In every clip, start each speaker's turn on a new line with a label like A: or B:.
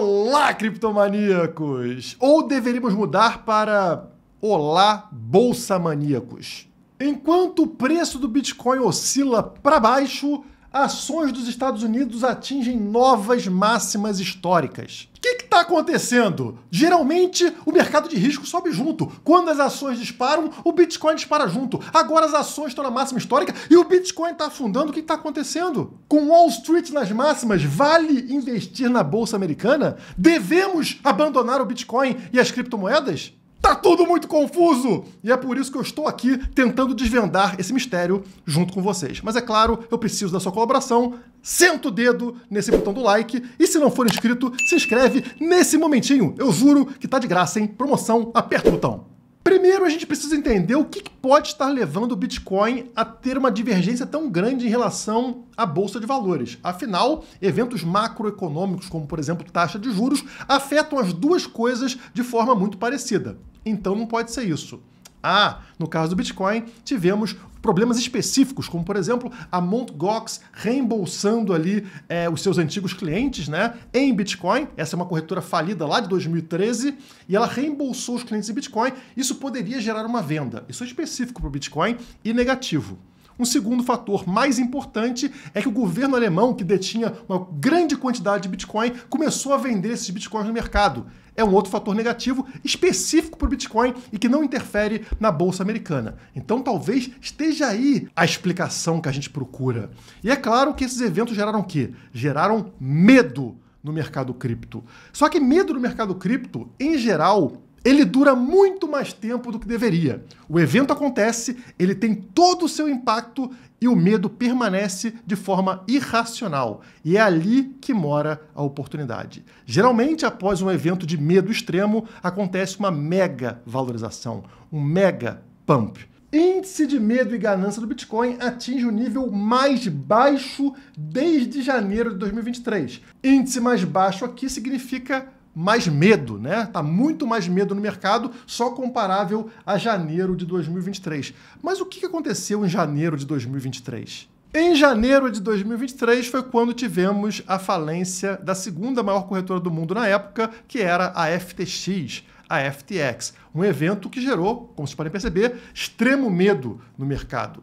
A: Olá, criptomaníacos! Ou deveríamos mudar para Olá, bolsamaníacos. Enquanto o preço do Bitcoin oscila para baixo, ações dos Estados Unidos atingem novas máximas históricas. O que está acontecendo? Geralmente, o mercado de risco sobe junto. Quando as ações disparam, o Bitcoin dispara junto. Agora as ações estão na máxima histórica e o Bitcoin está afundando. O que está acontecendo? Com Wall Street nas máximas, vale investir na Bolsa Americana? Devemos abandonar o Bitcoin e as criptomoedas? Tá tudo muito confuso! E é por isso que eu estou aqui tentando desvendar esse mistério junto com vocês. Mas é claro, eu preciso da sua colaboração. Senta o dedo nesse botão do like e se não for inscrito, se inscreve nesse momentinho. Eu juro que tá de graça, hein? Promoção, aperta o botão. Primeiro, a gente precisa entender o que pode estar levando o Bitcoin a ter uma divergência tão grande em relação à Bolsa de Valores. Afinal, eventos macroeconômicos, como por exemplo taxa de juros, afetam as duas coisas de forma muito parecida. Então não pode ser isso. No caso do Bitcoin, tivemos problemas específicos, como por exemplo a Mt. Gox reembolsando ali os seus antigos clientes, né, em Bitcoin. Essa é uma corretora falida lá de 2013 e ela reembolsou os clientes em Bitcoin. Isso poderia gerar uma venda. Isso é específico para o Bitcoin e negativo. Um segundo fator mais importante é que o governo alemão, que detinha uma grande quantidade de Bitcoin, começou a vender esses Bitcoins no mercado. É um outro fator negativo específico para o Bitcoin e que não interfere na Bolsa Americana. Então talvez esteja aí a explicação que a gente procura. E é claro que esses eventos geraram o quê? Geraram medo no mercado cripto. Só que medo no mercado cripto, em geral, ele dura muito mais tempo do que deveria. O evento acontece, ele tem todo o seu impacto e o medo permanece de forma irracional. E é ali que mora a oportunidade. Geralmente, após um evento de medo extremo, acontece uma mega valorização, um mega pump. Índice de medo e ganância do Bitcoin atinge o nível mais baixo desde janeiro de 2023. Índice mais baixo aqui significa mais medo, né? Tá muito mais medo no mercado, só comparável a janeiro de 2023. Mas o que aconteceu em janeiro de 2023? Em janeiro de 2023 foi quando tivemos a falência da segunda maior corretora do mundo na época, que era a FTX, a FTX. Um evento que gerou, como vocês podem perceber, extremo medo no mercado.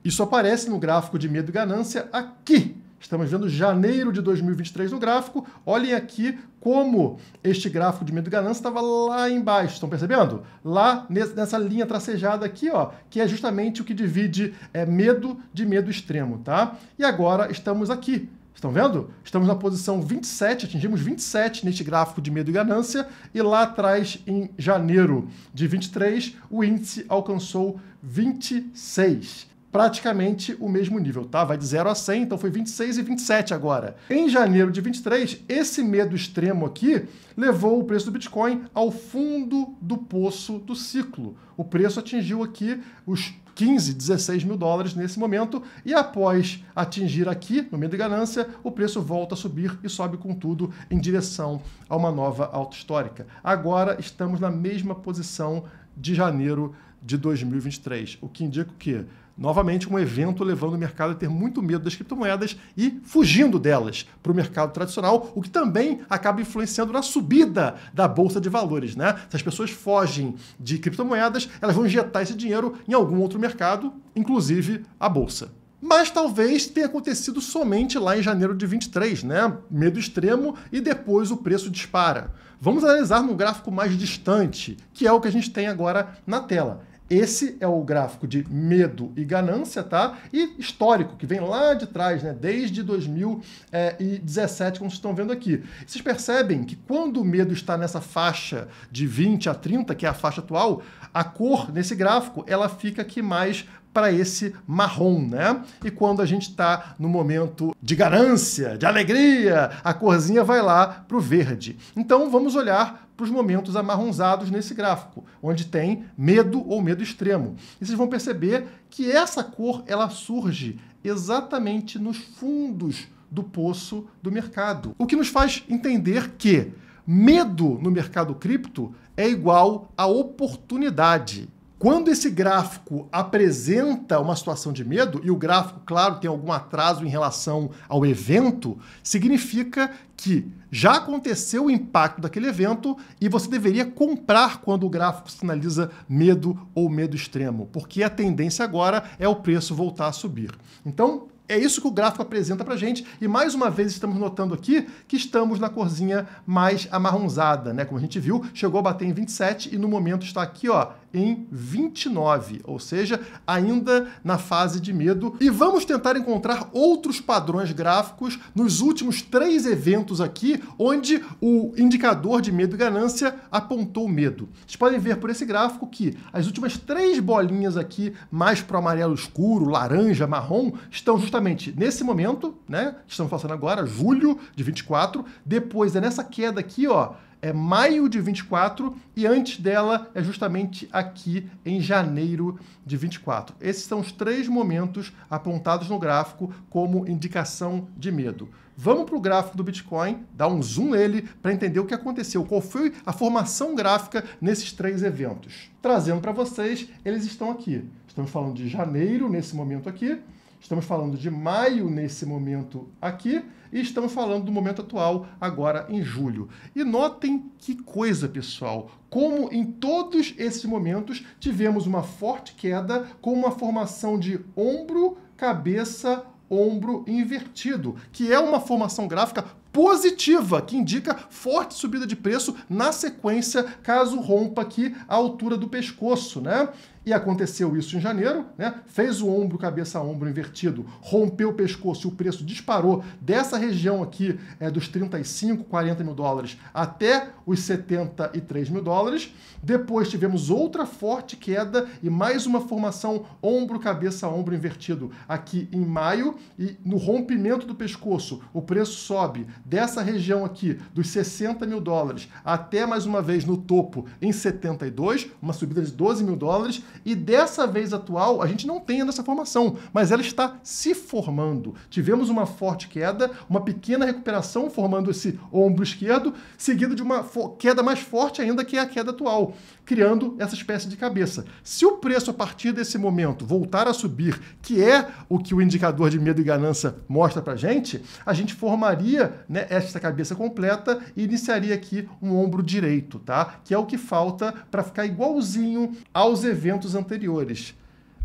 A: Isso aparece no gráfico de medo e ganância aqui. Estamos vendo janeiro de 2023 no gráfico. Olhem aqui como este gráfico de medo e ganância estava lá embaixo. Estão percebendo? Lá nessa linha tracejada aqui, ó, que é justamente o que divide medo de medo extremo, tá? E agora estamos aqui. Estão vendo? Estamos na posição 27, atingimos 27 neste gráfico de medo e ganância, e lá atrás, em janeiro de 23, o índice alcançou 26. Praticamente o mesmo nível, tá? Vai de 0 a 100, então foi 26 e 27 agora. Em janeiro de 23, esse medo extremo aqui levou o preço do Bitcoin ao fundo do poço do ciclo. O preço atingiu aqui os 15, 16 mil dólares nesse momento, e após atingir aqui, no medo e ganância, o preço volta a subir e sobe com tudo em direção a uma nova alta histórica. Agora estamos na mesma posição de janeiro de 2023, o que indica o quê? Novamente, um evento levando o mercado a ter muito medo das criptomoedas e fugindo delas para o mercado tradicional, o que também acaba influenciando na subida da Bolsa de Valores, né? Se as pessoas fogem de criptomoedas, elas vão injetar esse dinheiro em algum outro mercado, inclusive a Bolsa. Mas talvez tenha acontecido somente lá em janeiro de 23, né? Medo extremo e depois o preço dispara. Vamos analisar no gráfico mais distante, que é o que a gente tem agora na tela. Esse é o gráfico de medo e ganância, tá? E histórico, que vem lá de trás, né? Desde 2017, como vocês estão vendo aqui. Vocês percebem que quando o medo está nessa faixa de 20 a 30, que é a faixa atual, a cor nesse gráfico, ela fica aqui mais para esse marrom, né? E quando a gente está no momento de ganância, de alegria, a corzinha vai lá para o verde. Então vamos olhar para os momentos amarronzados nesse gráfico, onde tem medo ou medo extremo. E vocês vão perceber que essa cor, ela surge exatamente nos fundos do poço do mercado. O que nos faz entender que medo no mercado cripto é igual a oportunidade. Quando esse gráfico apresenta uma situação de medo, e o gráfico, claro, tem algum atraso em relação ao evento, significa que já aconteceu o impacto daquele evento e você deveria comprar quando o gráfico sinaliza medo ou medo extremo, porque a tendência agora é o preço voltar a subir. Então, é isso que o gráfico apresenta pra gente, e mais uma vez estamos notando aqui que estamos na corzinha mais amarronzada, né? Como a gente viu, chegou a bater em 27 e no momento está aqui, ó, em 29, ou seja, ainda na fase de medo. E vamos tentar encontrar outros padrões gráficos nos últimos 3 eventos aqui, onde o indicador de medo e ganância apontou medo. Vocês podem ver por esse gráfico que as últimas 3 bolinhas aqui, mais para o amarelo escuro, laranja, marrom, estão justamente nesse momento, né, que estamos passando agora, julho de 24, depois é nessa queda aqui, ó, é maio de 24 e antes dela é justamente aqui em janeiro de 24. Esses são os 3 momentos apontados no gráfico como indicação de medo. Vamos para o gráfico do Bitcoin, dar um zoom nele para entender o que aconteceu, qual foi a formação gráfica nesses 3 eventos. Trazendo para vocês, eles estão aqui. Estamos falando de janeiro nesse momento aqui, estamos falando de maio nesse momento aqui, e estamos falando do momento atual, agora em julho. E notem que coisa, pessoal, como em todos esses momentos tivemos uma forte queda com uma formação de ombro, cabeça, ombro invertido, que é uma formação gráfica positiva, que indica forte subida de preço na sequência, caso rompa aqui a altura do pescoço, né? E aconteceu isso em janeiro, né? Fez o ombro, cabeça, ombro invertido, rompeu o pescoço e o preço disparou dessa região aqui dos 35, 40 mil dólares até os 73 mil dólares. Depois tivemos outra forte queda e mais uma formação ombro, cabeça, ombro invertido aqui em maio, e no rompimento do pescoço o preço sobe dessa região aqui dos 60 mil dólares até mais uma vez no topo em 72, uma subida de 12 mil dólares. E dessa vez atual, a gente não tem ainda essa formação, mas ela está se formando. Tivemos uma forte queda, uma pequena recuperação formando esse ombro esquerdo, seguido de uma queda mais forte ainda, que é a queda atual, criando essa espécie de cabeça. Se o preço, a partir desse momento, voltar a subir, que é o que o indicador de medo e ganância mostra pra gente, a gente formaria, né, esta cabeça completa e iniciaria aqui um ombro direito, tá? Que é o que falta para ficar igualzinho aos eventos anteriores.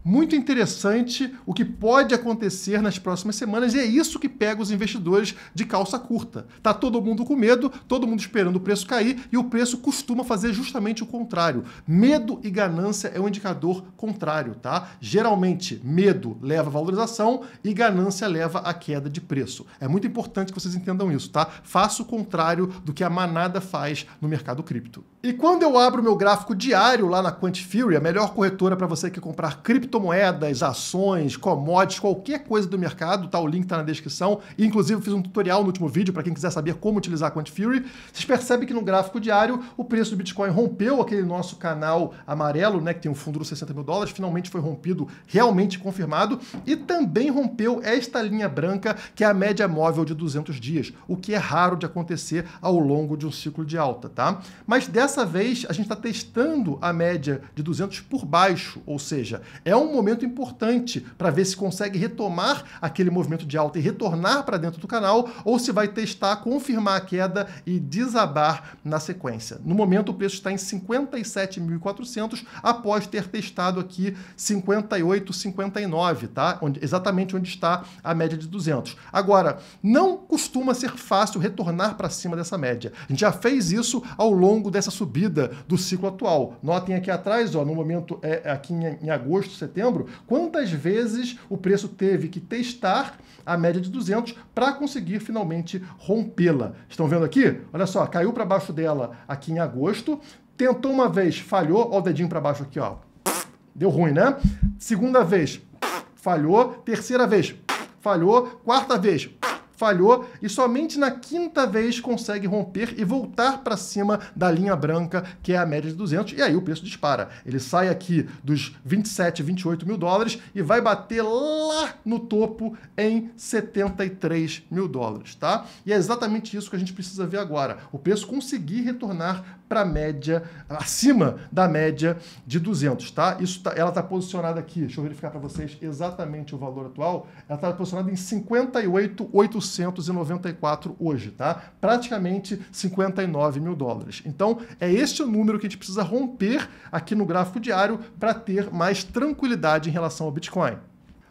A: Muito interessante o que pode acontecer nas próximas semanas, e é isso que pega os investidores de calça curta. Tá todo mundo com medo, todo mundo esperando o preço cair, e o preço costuma fazer justamente o contrário. Medo e ganância é um indicador contrário, tá? Geralmente, medo leva a valorização e ganância leva a queda de preço. É muito importante que vocês entendam isso, tá? Faça o contrário do que a manada faz no mercado cripto. E quando eu abro meu gráfico diário lá na Quantifury, a melhor corretora para você que quer comprar criptomoedas, ações, commodities, qualquer coisa do mercado, tá? O link tá na descrição. E, inclusive, eu fiz um tutorial no último vídeo para quem quiser saber como utilizar a Quantifury. Vocês percebem que no gráfico diário o preço do Bitcoin rompeu aquele nosso canal amarelo, né, que tem um fundo dos 60 mil dólares, finalmente foi rompido, realmente confirmado, e também rompeu esta linha branca, que é a média móvel de 200 dias, o que é raro de acontecer ao longo de um ciclo de alta, tá? Mas dessa vez a gente está testando a média de 200 por baixo, ou seja, é um momento importante para ver se consegue retomar aquele movimento de alta e retornar para dentro do canal, ou se vai testar, confirmar a queda e desabar na sequência. No momento o preço está em 57.400 após ter testado aqui 58, 59, tá? Exatamente onde está a média de 200. Agora, não costuma ser fácil retornar para cima dessa média. A gente já fez isso ao longo dessa subida do ciclo atual. Notem aqui atrás, ó, no momento aqui em agosto, setembro, quantas vezes o preço teve que testar a média de 200 para conseguir finalmente rompê-la. Estão vendo aqui? Olha só, caiu para baixo dela aqui em agosto, tentou uma vez, falhou, ó o dedinho para baixo aqui, ó. Deu ruim, né? Segunda vez, falhou. Terceira vez, falhou. Quarta vez, falhou e somente na quinta vez consegue romper e voltar para cima da linha branca, que é a média de 200, e aí o preço dispara. Ele sai aqui dos 27, 28 mil dólares e vai bater lá no topo em 73 mil dólares, tá? E é exatamente isso que a gente precisa ver agora. O preço conseguir retornar para a média, acima da média de 200, tá? Ela está posicionada aqui, deixa eu verificar para vocês exatamente o valor atual, ela está posicionada em 58.894 hoje, tá? Praticamente 59 mil dólares. Então, é este o número que a gente precisa romper aqui no gráfico diário para ter mais tranquilidade em relação ao Bitcoin.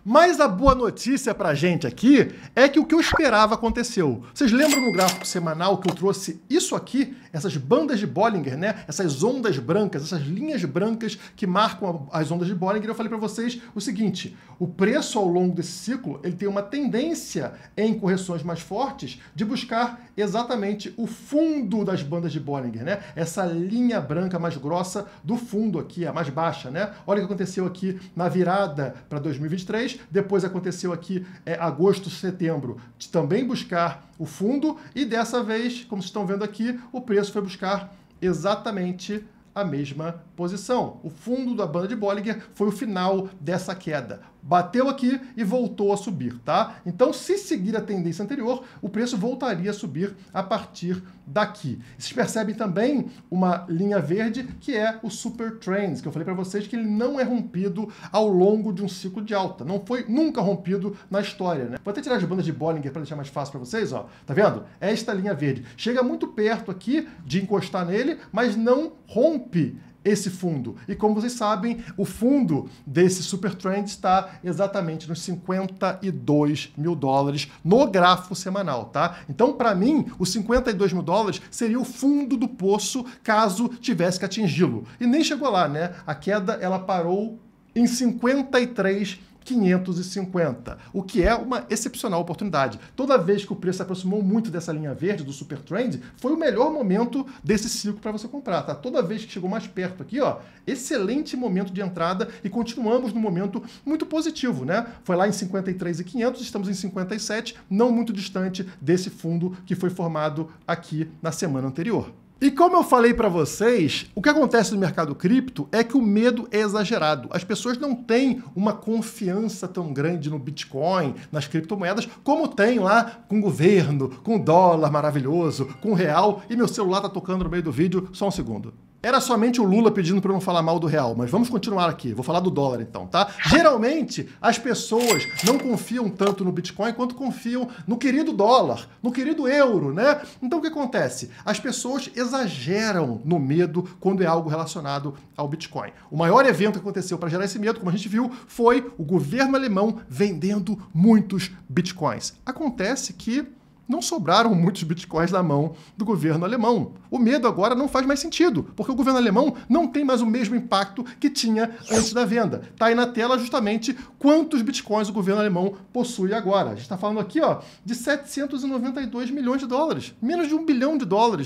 A: Mas a boa notícia pra gente aqui é que o que eu esperava aconteceu. Vocês lembram no gráfico semanal que eu trouxe isso aqui? Essas bandas de Bollinger, né? Essas ondas brancas, essas linhas brancas que marcam as ondas de Bollinger. Eu falei para vocês o seguinte, o preço ao longo desse ciclo, ele tem uma tendência em correções mais fortes de buscar exatamente o fundo das bandas de Bollinger, né? Essa linha branca mais grossa do fundo aqui, a mais baixa, né? Olha o que aconteceu aqui na virada para 2023, depois aconteceu aqui agosto, setembro, de também buscar o fundo e dessa vez, como vocês estão vendo aqui, o preço foi buscar exatamente a mesma posição. O fundo da banda de Bollinger foi o final dessa queda. Bateu aqui e voltou a subir, tá? Então, se seguir a tendência anterior, o preço voltaria a subir a partir daqui. Vocês percebem também uma linha verde, que é o Super Trends, que eu falei para vocês que ele não é rompido ao longo de um ciclo de alta. Não foi nunca rompido na história, né? Vou até tirar as bandas de Bollinger para deixar mais fácil para vocês, ó. Tá vendo? Esta linha verde. Chega muito perto aqui de encostar nele, mas não rompe esse fundo. E como vocês sabem, o fundo desse Super Trend está exatamente nos 52 mil dólares no gráfico semanal, tá? Então, para mim, os 52 mil dólares seria o fundo do poço caso tivesse que atingi-lo. E nem chegou lá, né? A queda, ela parou em 53.550, o que é uma excepcional oportunidade. Toda vez que o preço se aproximou muito dessa linha verde, do Super Trend, foi o melhor momento desse ciclo para você comprar, tá? Toda vez que chegou mais perto aqui, ó, excelente momento de entrada e continuamos num momento muito positivo, né? Foi lá em 53.500, estamos em 57, não muito distante desse fundo que foi formado aqui na semana anterior. E como eu falei para vocês, o que acontece no mercado cripto é que o medo é exagerado. As pessoas não têm uma confiança tão grande no Bitcoin, nas criptomoedas, como tem lá com o governo, com o dólar maravilhoso, com o real. E meu celular tá tocando no meio do vídeo, só um segundo. Era somente o Lula pedindo para eu não falar mal do real, mas vamos continuar aqui. Vou falar do dólar então, tá? Geralmente, as pessoas não confiam tanto no Bitcoin quanto confiam no querido dólar, no querido euro, né? Então o que acontece? As pessoas exageram no medo quando é algo relacionado ao Bitcoin. O maior evento que aconteceu para gerar esse medo, como a gente viu, foi o governo alemão vendendo muitos Bitcoins. Acontece que não sobraram muitos bitcoins na mão do governo alemão. O medo agora não faz mais sentido, porque o governo alemão não tem mais o mesmo impacto que tinha antes da venda. Tá aí na tela justamente quantos bitcoins o governo alemão possui agora. A gente está falando aqui, ó, de 792 milhões de dólares. Menos de $1 bilhão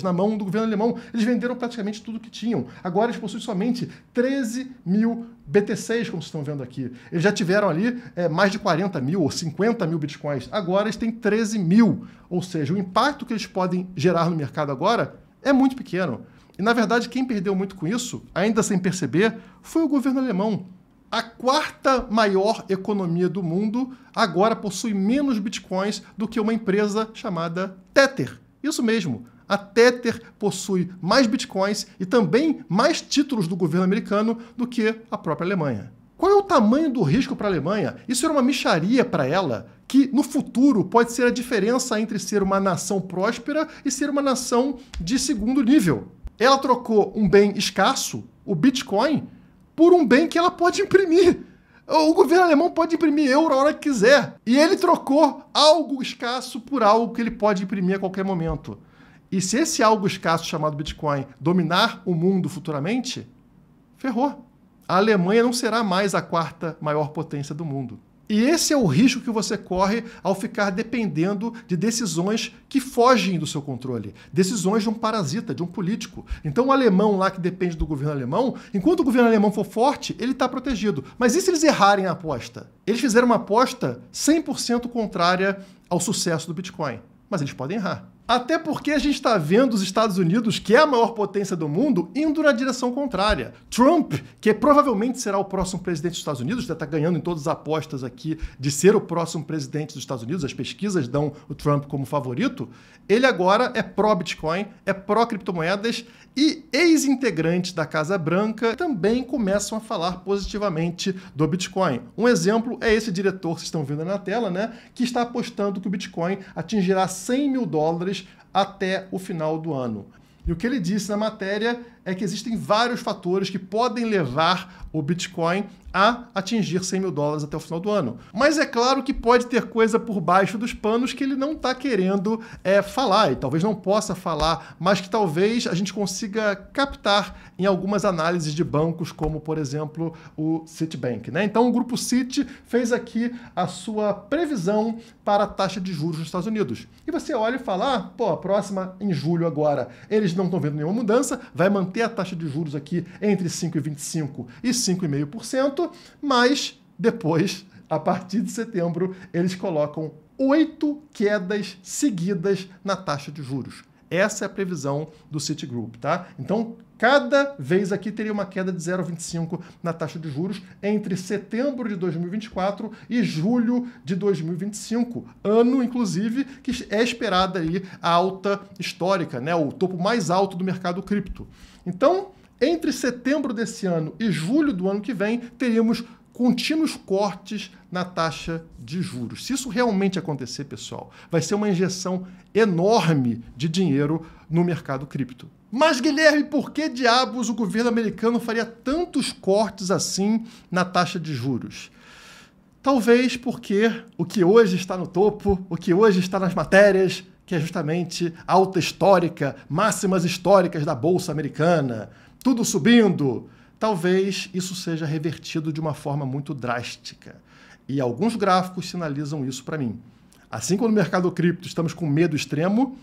A: na mão do governo alemão. Eles venderam praticamente tudo que tinham. Agora eles possuem somente 13 mil BTCs, como vocês estão vendo aqui. Eles já tiveram ali mais de 40 mil ou 50 mil bitcoins. Agora eles têm 13 mil. Ou seja, o impacto que eles podem gerar no mercado agora é muito pequeno. E, na verdade, quem perdeu muito com isso, ainda sem perceber, foi o governo alemão. A quarta maior economia do mundo agora possui menos bitcoins do que uma empresa chamada Tether. Isso mesmo. A Tether possui mais bitcoins e também mais títulos do governo americano do que a própria Alemanha. Qual é o tamanho do risco para a Alemanha? Isso era uma mixaria para ela, que no futuro pode ser a diferença entre ser uma nação próspera e ser uma nação de segundo nível. Ela trocou um bem escasso, o Bitcoin, por um bem que ela pode imprimir. O governo alemão pode imprimir euro a hora que quiser. E ele trocou algo escasso por algo que ele pode imprimir a qualquer momento. E se esse algo escasso chamado Bitcoin dominar o mundo futuramente, ferrou. A Alemanha não será mais a quarta maior potência do mundo. E esse é o risco que você corre ao ficar dependendo de decisões que fogem do seu controle. Decisões de um parasita, de um político. Então o alemão lá que depende do governo alemão, enquanto o governo alemão for forte, ele está protegido. Mas e se eles errarem a aposta? Eles fizeram uma aposta 100% contrária ao sucesso do Bitcoin. Mas eles podem errar. Até porque a gente está vendo os Estados Unidos, que é a maior potência do mundo, indo na direção contrária. Trump, que provavelmente será o próximo presidente dos Estados Unidos, já está ganhando em todas as apostas aqui de ser o próximo presidente dos Estados Unidos, as pesquisas dão o Trump como favorito, ele agora é pró-Bitcoin, é pró-criptomoedas e ex-integrantes da Casa Branca também começam a falar positivamente do Bitcoin. Um exemplo é esse diretor que vocês estão vendo na tela, né, que está apostando que o Bitcoin atingirá $100 mil até o final do ano. E o que ele disse na matéria é que existem vários fatores que podem levar o Bitcoin a atingir $100 mil até o final do ano. Mas é claro que pode ter coisa por baixo dos panos que ele não está querendo falar, e talvez não possa falar, mas que talvez a gente consiga captar em algumas análises de bancos, como, por exemplo, o Citibank, né? Então, o grupo Citi fez aqui a sua previsão para a taxa de juros nos Estados Unidos. E você olha e fala, a próxima em julho agora, eles não estão vendo nenhuma mudança, vai manter a taxa de juros aqui entre 5,25% e 5,5%, mas depois, a partir de setembro, eles colocam 8 quedas seguidas na taxa de juros. Essa é a previsão do Citigroup, tá? Então, cada vez aqui teria uma queda de 0,25 na taxa de juros entre setembro de 2024 e julho de 2025, ano, inclusive, que é esperada aí a alta histórica, né? O topo mais alto do mercado cripto. Então, entre setembro desse ano e julho do ano que vem, teríamos contínuos cortes na taxa de juros. Se isso realmente acontecer, pessoal, vai ser uma injeção enorme de dinheiro no mercado cripto. Mas, Guilherme, por que diabos o governo americano faria tantos cortes assim na taxa de juros? Talvez porque o que hoje está no topo, o que hoje está nas matérias, que é justamente alta histórica, máximas históricas da Bolsa Americana, tudo subindo, talvez isso seja revertido de uma forma muito drástica. E alguns gráficos sinalizam isso para mim. Assim como no mercado cripto estamos com medo extremo,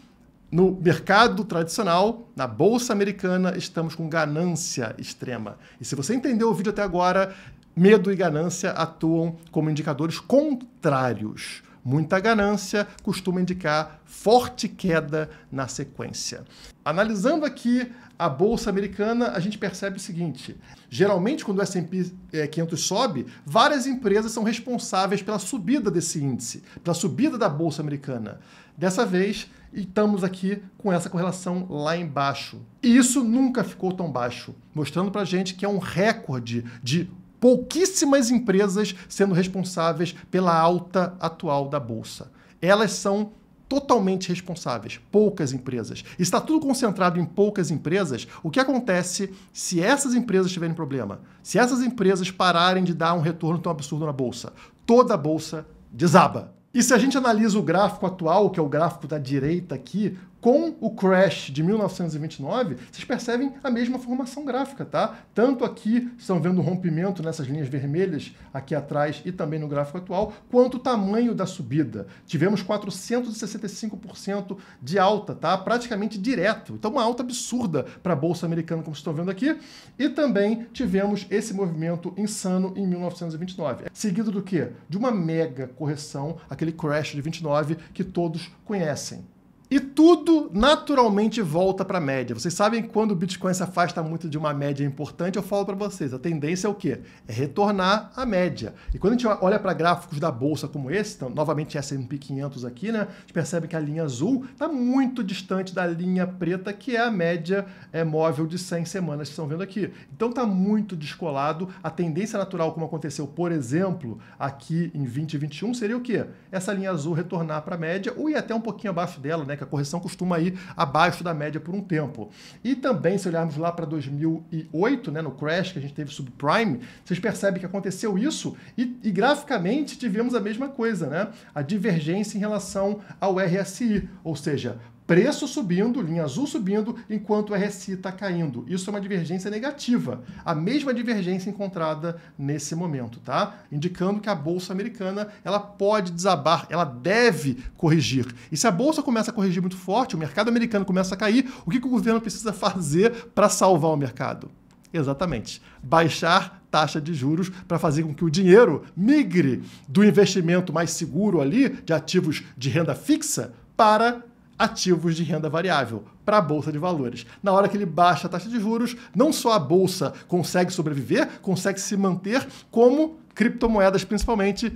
A: no mercado tradicional, na Bolsa Americana, estamos com ganância extrema. E se você entendeu o vídeo até agora, medo e ganância atuam como indicadores contrários. Muita ganância costuma indicar forte queda na sequência. Analisando aqui a Bolsa Americana, a gente percebe o seguinte. Geralmente, quando o S&P 500 sobe, várias empresas são responsáveis pela subida desse índice, pela subida da Bolsa Americana. Dessa vez, estamos aqui com essa correlação lá embaixo. E isso nunca ficou tão baixo, mostrando para a gente que é um recorde de pouquíssimas empresas sendo responsáveis pela alta atual da Bolsa. Elas são totalmente responsáveis, poucas empresas. Está tudo concentrado em poucas empresas. O que acontece se essas empresas tiverem problema? Se essas empresas pararem de dar um retorno tão absurdo na Bolsa? Toda a Bolsa desaba. E se a gente analisa o gráfico atual, que é o gráfico da direita aqui, com o crash de 1929, vocês percebem a mesma formação gráfica, tá? Tanto aqui, estão vendo o rompimento nessas linhas vermelhas aqui atrás e também no gráfico atual, quanto o tamanho da subida. Tivemos 465% de alta, tá? Praticamente direto. Então, uma alta absurda para a Bolsa Americana, como vocês estão vendo aqui. E também tivemos esse movimento insano em 1929. Seguido do quê? De uma mega correção, aquele crash de 29 que todos conhecem. E tudo naturalmente volta para a média. Vocês sabem que quando o Bitcoin se afasta muito de uma média importante, eu falo para vocês, a tendência é o quê? É retornar à média. E quando a gente olha para gráficos da Bolsa como esse, então, novamente S&P 500 aqui, né, a gente percebe que a linha azul está muito distante da linha preta, que é a média móvel de 100 semanas que estão vendo aqui. Então está muito descolado. A tendência natural, como aconteceu, por exemplo, aqui em 2021, seria o quê? Essa linha azul retornar para a média ou ir até um pouquinho abaixo dela, né? Que a correção costuma ir abaixo da média por um tempo. E também, se olharmos lá para 2008, né, no crash que a gente teve subprime, vocês percebem que aconteceu isso e graficamente tivemos a mesma coisa, né? A divergência em relação ao RSI, ou seja, preço subindo, linha azul subindo, enquanto o RSI está caindo. Isso é uma divergência negativa, a mesma divergência encontrada nesse momento, tá? Indicando que a Bolsa Americana, ela pode desabar, ela deve corrigir. E se a Bolsa começa a corrigir muito forte, o mercado americano começa a cair, o que o governo precisa fazer para salvar o mercado? Exatamente, baixar taxa de juros para fazer com que o dinheiro migre do investimento mais seguro ali, de ativos de renda fixa, para ativos de renda variável, para a Bolsa de Valores. Na hora que ele baixa a taxa de juros, não só a Bolsa consegue sobreviver, consegue se manter, como criptomoedas principalmente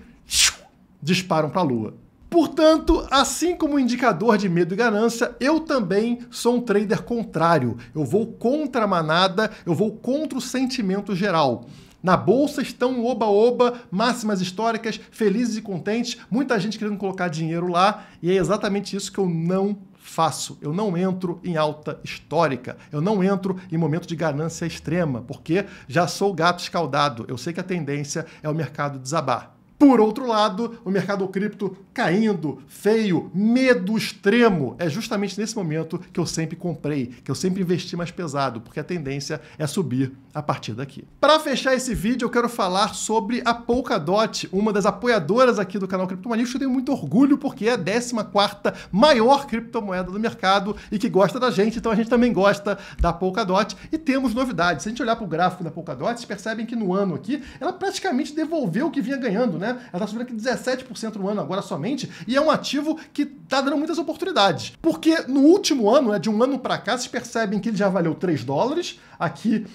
A: disparam para a lua. Portanto, assim como o indicador de medo e ganância, eu também sou um trader contrário. Eu vou contra a manada, eu vou contra o sentimento geral. Na bolsa estão oba-oba, máximas históricas, felizes e contentes, muita gente querendo colocar dinheiro lá, e é exatamente isso que eu não faço. Eu não entro em alta histórica, eu não entro em momento de ganância extrema, porque já sou gato escaldado, eu sei que a tendência é o mercado desabar. Por outro lado, o mercado cripto caindo, feio, medo extremo. É justamente nesse momento que eu sempre comprei, que eu sempre investi mais pesado, porque a tendência é subir a partir daqui. Para fechar esse vídeo, eu quero falar sobre a Polkadot, uma das apoiadoras aqui do canal Criptomaníacos. Eu tenho muito orgulho, porque é a 14ª maior criptomoeda do mercado e que gosta da gente, então a gente também gosta da Polkadot. E temos novidades. Se a gente olhar para o gráfico da Polkadot, vocês percebem que no ano aqui, ela praticamente devolveu o que vinha ganhando, né? Ela está subindo aqui 17% no ano agora somente, e é um ativo que está dando muitas oportunidades. Porque no último ano, de um ano para cá, vocês percebem que ele já valeu $3, aqui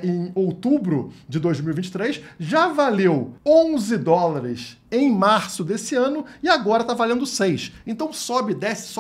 A: em outubro de 2023, já valeu $11 em março desse ano e agora está valendo 6. Então sobe, desce,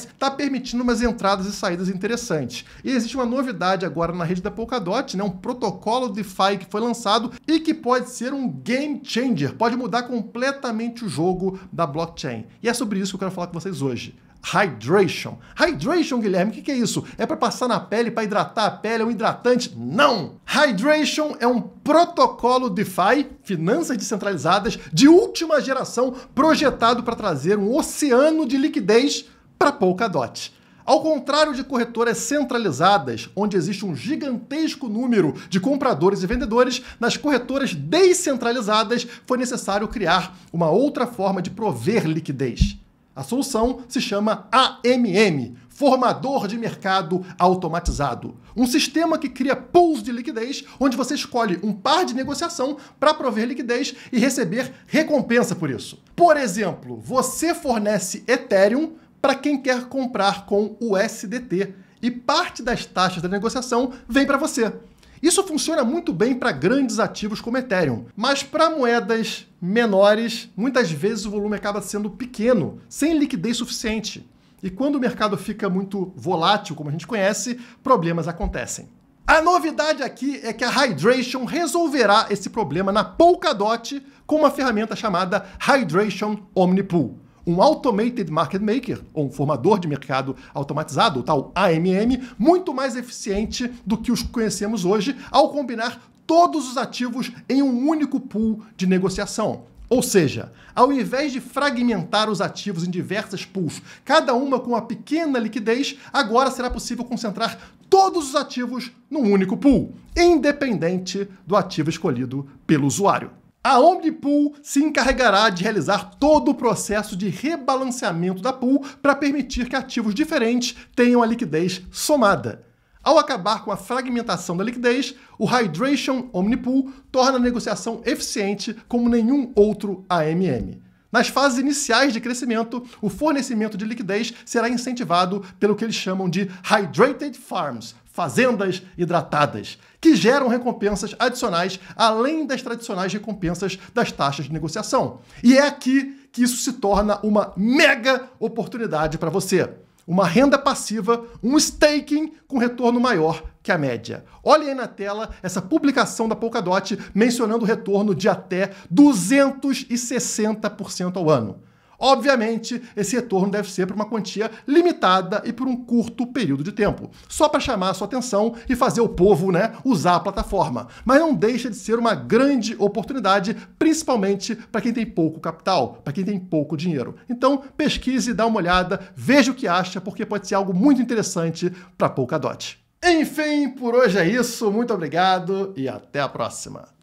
A: está permitindo umas entradas e saídas interessantes. E existe uma novidade agora na rede da Polkadot, né? Um protocolo DeFi que foi lançado e que pode ser um game changer, pode mudar completamente o jogo da blockchain. E é sobre isso que eu quero falar com vocês hoje. Hydration. Hydration, Guilherme, o que é isso? É para passar na pele, para hidratar a pele, é um hidratante? Não! Hydration é um protocolo DeFi, finanças descentralizadas, de última geração, projetado para trazer um oceano de liquidez para Polkadot. Ao contrário de corretoras centralizadas, onde existe um gigantesco número de compradores e vendedores, nas corretoras descentralizadas foi necessário criar uma outra forma de prover liquidez. A solução se chama AMM, Formador de Mercado Automatizado. Um sistema que cria pools de liquidez, onde você escolhe um par de negociação para prover liquidez e receber recompensa por isso. Por exemplo, você fornece Ethereum para quem quer comprar com USDT e parte das taxas da negociação vem para você. Isso funciona muito bem para grandes ativos como Ethereum, mas para moedas menores, muitas vezes o volume acaba sendo pequeno, sem liquidez suficiente. E quando o mercado fica muito volátil, como a gente conhece, problemas acontecem. A novidade aqui é que a Hydration resolverá esse problema na Polkadot com uma ferramenta chamada Hydration Omnipool. Um Automated Market Maker, ou um formador de mercado automatizado, o tal AMM, muito mais eficiente do que os que conhecemos hoje, ao combinar todos os ativos em um único pool de negociação. Ou seja, ao invés de fragmentar os ativos em diversas pools, cada uma com uma pequena liquidez, agora será possível concentrar todos os ativos num único pool, independente do ativo escolhido pelo usuário. A Omnipool se encarregará de realizar todo o processo de rebalanceamento da pool para permitir que ativos diferentes tenham a liquidez somada. Ao acabar com a fragmentação da liquidez, o Hydration Omnipool torna a negociação eficiente como nenhum outro AMM. Nas fases iniciais de crescimento, o fornecimento de liquidez será incentivado pelo que eles chamam de Hydrated Farms, fazendas hidratadas, que geram recompensas adicionais além das tradicionais recompensas das taxas de negociação. E é aqui que isso se torna uma mega oportunidade para você. Uma renda passiva, um staking com retorno maior que a média. Olhem aí na tela essa publicação da Polkadot mencionando retorno de até 260% ao ano. Obviamente, esse retorno deve ser por uma quantia limitada e por um curto período de tempo, só para chamar a sua atenção e fazer o povo, usar a plataforma. Mas não deixa de ser uma grande oportunidade, principalmente para quem tem pouco capital, para quem tem pouco dinheiro. Então, pesquise, dá uma olhada, veja o que acha, porque pode ser algo muito interessante para Polkadot. Enfim, por hoje é isso. Muito obrigado e até a próxima.